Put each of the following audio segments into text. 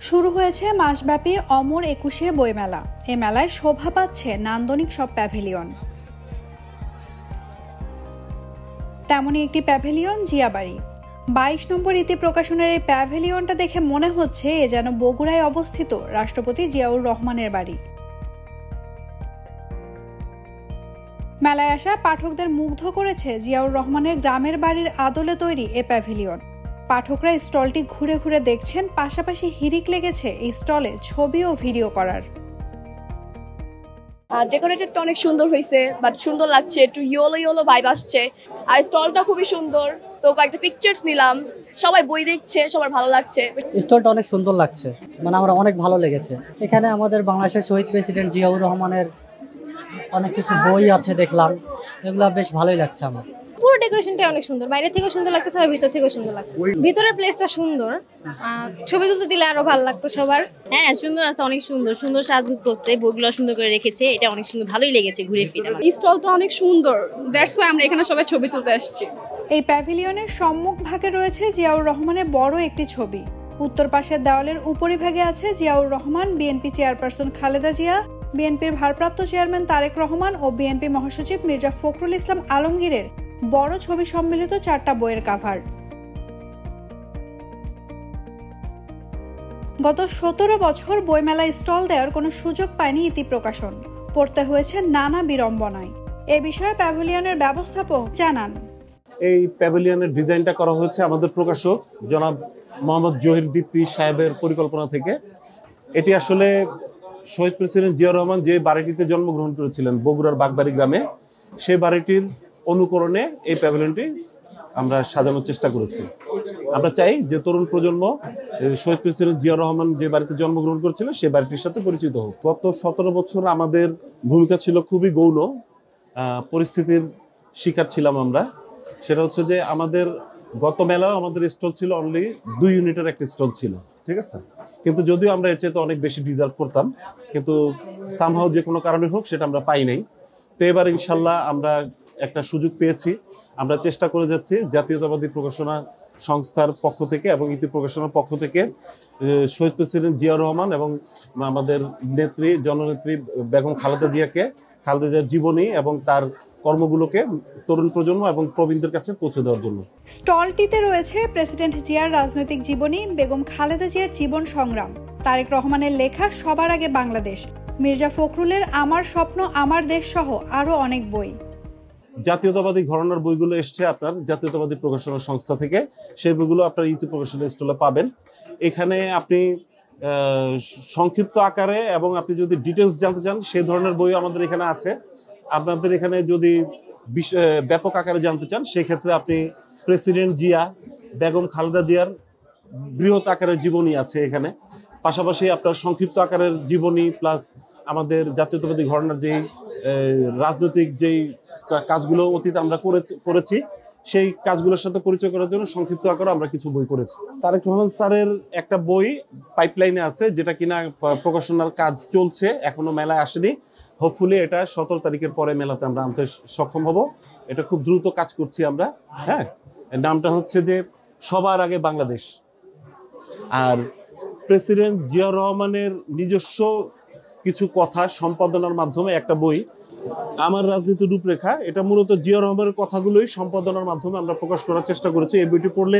শুরু হয়েছে মাসব্যাপী অমর ২১শে বইমেলা। এ মেলায় শোভা পাচ্ছে নান্দনিক সব প্যাভিলিয়ন। তেমনই একটি প্যাভিলিয়ন জিয়াবাড়ি। ২২ নম্বর ইতি প্রকাশনের এই প্যাভিলিয়নটা দেখে মনে হচ্ছে এ যেন বগুড়ায় অবস্থিত রাষ্ট্রপতি জিয়াউর রহমানের বাড়ি। মেলায় আসা পাঠকদের মুগ্ধ করেছে জিয়াউর রহমানের গ্রামের বাড়ির আদলে তৈরি এ প্যাভিলিয়ন। পাঠকরা স্টলটি ঘুরে ঘুরে দেখছেন, পাশাপাশি হিড়িক লেগেছে এই স্টলে ছবি ও ভিডিও করার। ডেকোরেটেডটা অনেক সুন্দর হয়েছে, বাট সুন্দর লাগছে, একটু ইয়েলো ভাইব আসছে। আর স্টলটা খুবই সুন্দর, তো কয়েকটা পিকচার্স নিলাম। সবাই বই দেখছে, সবার ভালো লাগছে। স্টলটা অনেক সুন্দর লাগছে, মানে আমার অনেক ভালো লেগেছে। এখানে আমাদের বাংলাদেশের শহীদ প্রেসিডেন্ট জিয়াউর রহমানের অনেক কিছু বই আছে দেখলাম, এগুলো বেশ ভালোই লাগছে আমার। পুরো ডেকোরেশনটা অনেক সুন্দর, বাইরে থেকেও সুন্দর লাগতেছে আর ভিতর থেকেও সুন্দর লাগতেছে। ভিতরের প্লেসটা সুন্দর, ছবি তুলতে দিলে আরো ভালো লাগতো সবার। হ্যাঁ, সুন্দর আছে, অনেক সুন্দর সুন্দর সাজগুজ করছে, বইগুলো সুন্দর করে রেখেছে। এটা অনেক সুন্দর, ভালোই লেগেছে ঘুরে ফিরে। স্টলটা অনেক সুন্দর, দ্যাটস ওয়াই আমরা এখানে সবাই ছবি তুলতে আসছি। এই প্যাভিলিয়নের সম্মুখ ভাগে রয়েছে জিয়াউর রহমানের বড় একটি ছবি। উত্তর পাশের দেওয়ালের উপরিভাগে আছে জিয়াউর রহমান, বিএনপি চেয়ারপারসন খালেদা জিয়া, বিএনপির ভারপ্রাপ্ত চেয়ারম্যান তারেক রহমান ও বিএনপি মহাসচিব মির্জা ফখরুল ইসলাম আলমগীরের বড় ছবি সম্মিলিত 4টা বইয়ের কাভার। গত 17 বছর বইমেলায় স্টল দেওয়ার কোনো সুযোগ পায়নি ইতি প্রকাশন, পড়তে হয়েছে নানা বিড়ম্বনায়। এ বিষয়ে প্যাভিলিয়নের ব্যবস্থাপক জানান, এই প্যাভিলিয়নের ডিজাইনটা করা হয়েছে আমাদের প্রকাশক জনাব মোহাম্মদ জহির দীপ্তি সাহেবের পরিকল্পনা থেকে। এটি আসলে শহীদ প্রেসিডেন্ট জিয়াউর রহমান যে বাড়িটিতে জন্মগ্রহণ করেছিলেন বগুড়ার বাগবাড়ি গ্রামে, সেই বাড়িটির অনুকরণে এই প্যাভিলিয়নটি আমরা সাজানোর চেষ্টা করেছি। আমরা চাই যে তরুণ প্রজন্ম শহীদ প্রেসিডেন্ট জিয়াউর রহমান যে বাড়িতে জন্মগ্রহণ করেছিলেন সেই বাড়িটির সাথে পরিচিত হোক। গত 17 বছর আমাদের ভূমিকা ছিল খুবই গৌণ, পরিস্থিতির শিকার ছিলাম আমরা। সেটা হচ্ছে যে আমাদের গত মেলাও আমাদের স্টল ছিল অনলি 2 ইউনিটের একটা স্টল ছিল, ঠিক আছে। কিন্তু যদিও আমরা এর চাইতে অনেক বেশি ডিজার্ভ করতাম, কিন্তু সামহাও যে কোনো কারণে হোক সেটা আমরা পাই নাই। তো এবার ইনশাল্লাহ আমরা একটা সুযোগ পেয়েছি। আমরা চেষ্টা করে যাচ্ছি জাতীয়তাবাদী প্রকাশনা সংস্থার পক্ষ থেকে এবং ইতি প্রকাশনার পক্ষ থেকে শহীদ প্রেসিডেন্ট জিয়াউর রহমান এবং আমাদের নেত্রী জননেত্রী বেগম খালেদা জিয়ার জীবনী এবং তার কর্মগুলোকে তরুণ প্রজন্ম এবং প্রবীণদের কাছে পৌঁছে দেওয়ার জন্য। স্টলটিতে রয়েছে প্রেসিডেন্ট জিয়ার রাজনৈতিক জীবনী, বেগম খালেদা জিয়ার জীবন সংগ্রাম, তারেক রহমানের লেখা সবার আগে বাংলাদেশ, মির্জা ফখরুলের আমার স্বপ্ন আমার দেশ সহ আরো অনেক বই। জাতীয়তাবাদী ঘরানার বইগুলো এসছে আপনার জাতীয়তাবাদী প্রকাশনা সংস্থা থেকে, সেই বইগুলো আপনার ইতি প্রকাশনের স্টলে পাবেন। এখানে আপনি সংক্ষিপ্ত আকারে এবং আপনি যদি ডিটেলস জানতে চান সেই ধরনের বই আমাদের এখানে আছে। আপনাদের এখানে যদি ব্যাপক আকারে জানতে চান সেক্ষেত্রে আপনি প্রেসিডেন্ট জিয়া, বেগম খালেদা জিয়ার বৃহৎ আকারের জীবনী আছে এখানে। পাশাপাশি আপনার সংক্ষিপ্ত আকারের জীবনী প্লাস আমাদের জাতীয়তাবাদী ঘরানার যেই রাজনৈতিক যেই কাজগুলো অতীতে আমরা করেছি সেই কাজগুলোর সাথে পরিচয় করার জন্য সংক্ষিপ্ত আকারে আমরা কিছু বই করেছি। তারেক রহমান স্যারের একটা বই পাইপলাইনে আছে, যেটা কিনা প্রকাশনার কাজ চলছে, এখনো মেলায় আসেনি। হোপফুলি এটা 17 তারিখের পরে মেলাতে আমরা আনতে সক্ষম হব। এটা খুব দ্রুত কাজ করছি আমরা। হ্যাঁ, নামটা হচ্ছে যে সবার আগে বাংলাদেশ। আর প্রেসিডেন্ট জিয়াউর রহমানের নিজস্ব কিছু কথা সম্পাদনার মাধ্যমে একটা বই, আমার রাজনীতির রূপরেখা, এটা মূলত জিয়াউর রহমানের কথাগুলোই সম্পাদনার মাধ্যমে আমরা প্রকাশ করার চেষ্টা করেছি। এই বইটি পড়লে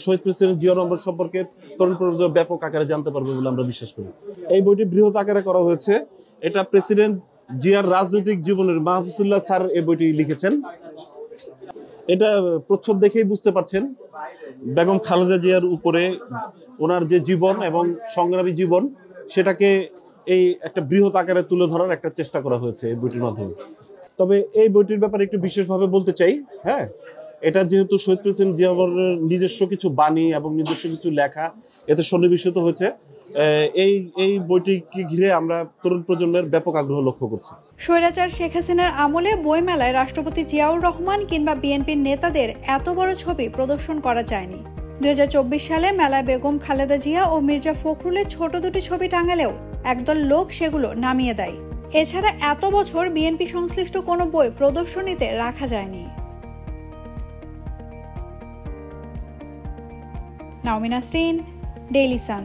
শহীদ প্রেসিডেন্ট জিয়াউর রহমান সম্পর্কে তরুণ প্রজন্ম ব্যাপক আকারে জানতে পারবে বলে আমরা বিশ্বাস করি। এই বইটি বৃহৎ আকারে করা হয়েছে। এটা প্রেসিডেন্ট জিয়ার রাজনৈতিক জীবনের মাহফুজুল্লাহ স্যার এই বইটি লিখেছেন। এটা প্রচ্ছদ দেখেই বুঝতে পারছেন বেগম খালেদা জিয়ার উপরে ওনার যে জীবন এবং সংগ্রামী জীবন, সেটাকে এই একটা বৃহৎ আকারে তুলে ধরার একটা চেষ্টা করা হয়েছে এই বইটির মাধ্যমে। তবে এই বইটির ব্যাপারে একটু বিশেষভাবে বলতে চাই। হ্যাঁ, এটা যেহেতু শহীদ প্রেসিডেন্ট জিয়াউর নিজস্ব কিছু বাণী এবং নিজস্ব কিছু লেখা এতে সন্নিবেশিত হয়েছে, এই বইটিকে ঘিরে আমরা তরুণ প্রজন্মের ব্যাপক আগ্রহ লক্ষ্য করছি। স্বৈরাচার শেখ হাসিনার আমলে বইমেলায় রাষ্ট্রপতি জিয়াউর রহমান কিংবা বিএনপির নেতাদের এত বড় ছবি প্রদর্শন করা যায়নি। 2024 সালে মেলায় বেগম খালেদা জিয়া ও মির্জা ফখরুলের ছোট দুটি ছবি টাঙালেও একদল লোক সেগুলো নামিয়ে দেয়। এছাড়া এত বছর বিএনপি সংশ্লিষ্ট কোনো বই প্রদর্শনীতে রাখা যায়নি। নাওমিনা স্টিন, ডেইলি সান।